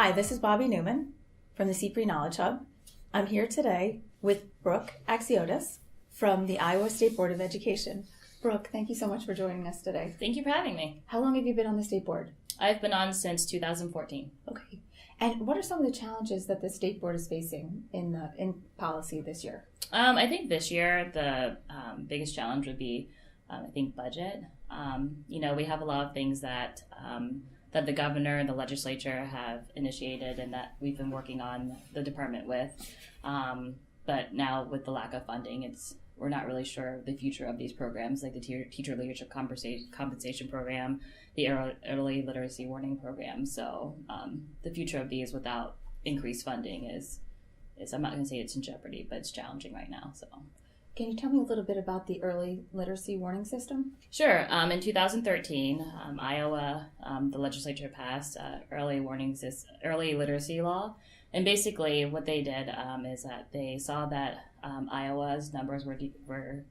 Hi, this is Bobbi Newman from the CPRE Knowledge Hub. I'm here today with Brooke Axiotis from the Iowa State Board of Education. Brooke, thank you so much for joining us today. Thank you for having me. How long have you been on the state board? I've been on since 2014. Okay. And what are some of the challenges that the state board is facing in policy this year? I think this year the biggest challenge would be, budget. We have a lot of things that the governor and the legislature have initiated and that we've been working on the department with. But now with the lack of funding, we're not really sure of the future of these programs, like the teacher leadership compensation program, the early literacy warning program. So the future of these without increased funding is I'm not going to say it's in jeopardy, but it's challenging right now. So. Can you tell me a little bit about the early literacy warning system? Sure. In 2013, Iowa, the legislature passed early literacy law. And basically what they did is that they saw that Iowa's numbers were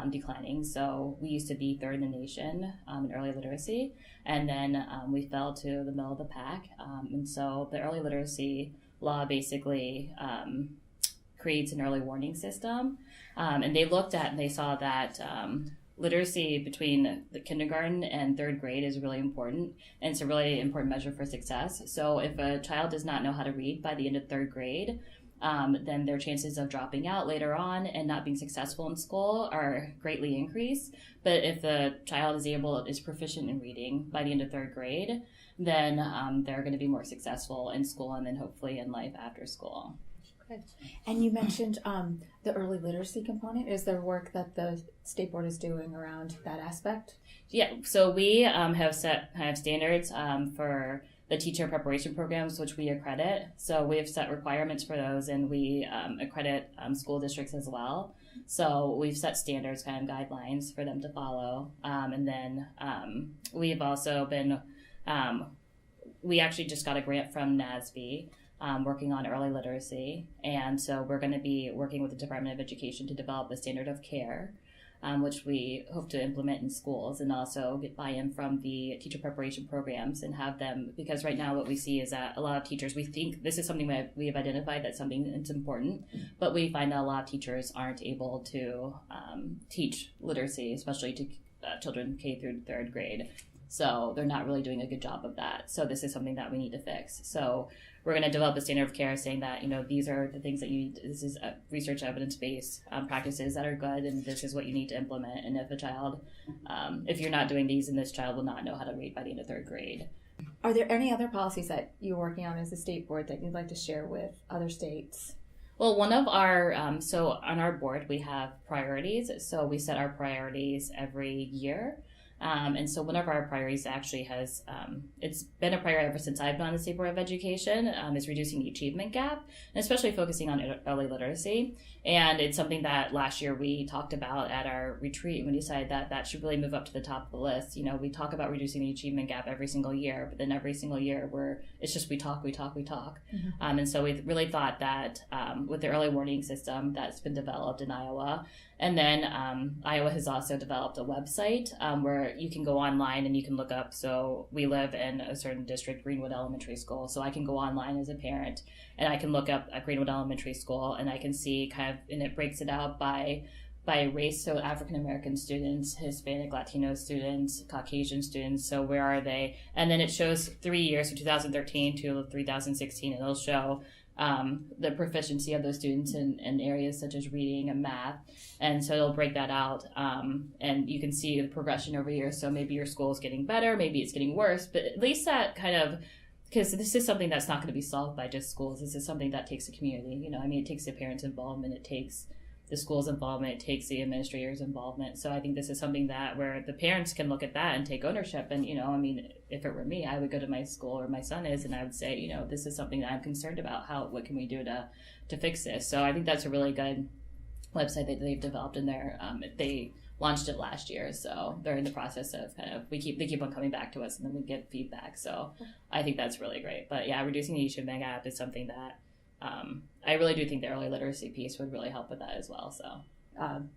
declining. So we used to be third in the nation in early literacy. And then we fell to the middle of the pack. And so the early literacy law basically creates an early warning system. And they saw that literacy between the kindergarten and third grade is really important, and it's a really important measure for success. So if a child does not know how to read by the end of third grade, then their chances of dropping out later on and not being successful in school are greatly increased. But if the child is proficient in reading by the end of third grade, then they're going to be more successful in school and then hopefully in life after school. Good. And you mentioned the early literacy component. Is there work that the state board is doing around that aspect? Yeah, so we have standards for the teacher preparation programs, which we accredit. So we have set requirements for those, and we accredit school districts as well. So we've set standards, kind of guidelines for them to follow. And then we've also been, we actually just got a grant from NASB, working on early literacy. And so we're going to be working with the Department of Education to develop the standard of care, which we hope to implement in schools, and also get buy-in from the teacher preparation programs and have them, because right now what we see is that a lot of teachers, we think this is something that we have identified that's something that's important, but we find that a lot of teachers aren't able to teach literacy, especially to children K through third grade. So they're not really doing a good job of that. So this is something that we need to fix. So we're going to develop a standard of care saying that, these are the things that you need. This is research evidence-based practices that are good, and this is what you need to implement. And if a child, if you're not doing these, then this child will not know how to read by the end of third grade. Are there any other policies that you're working on as a state board that you'd like to share with other states? Well, one of our, so on our board, we have priorities. So we set our priorities every year. And so one of our priorities actually has, it's been a priority ever since I've been on the State Board of Education, is reducing the achievement gap, and especially focusing on early literacy. And it's something that last year we talked about at our retreat when we decided that that should really move up to the top of the list. We talk about reducing the achievement gap every single year, but then every single year it's just we talk. Mm-hmm. And so we really thought that with the early warning system that's been developed in Iowa, and then Iowa has also developed a website where you can go online and you can look up. So we live in a certain district, Greenwood Elementary School. So I can go online as a parent and I can look up at Greenwood Elementary School and I can see and it breaks it out by race. So African American students, Hispanic, Latino students, Caucasian students. So where are they? And then it shows 3 years, so 2013 to 2016, and it'll show the proficiency of those students in areas such as reading and math. And so it'll break that out, and you can see the progression over years. So maybe your school is getting better, maybe it's getting worse, but at least that kind of, because this is something that's not going to be solved by just schools. This is something that takes a community. It takes the parents' involvement, it takes the school's involvement, it takes the administrator's involvement. So I think this is something that where the parents can look at that and take ownership. And, if it were me, I would go to my school where my son is and I would say, this is something that I'm concerned about. What can we do to fix this? So I think that's a really good website that they've developed in there. They launched it last year, so they're in the process of they keep on coming back to us and then we get feedback. So I think that's really great. But yeah, reducing the achievement gap is something that I really do think the early literacy piece would really help with that as well.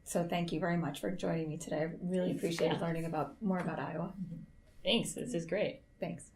So thank you very much for joining me today. I really appreciated learning more about Iowa. Thanks. This is great. Thanks.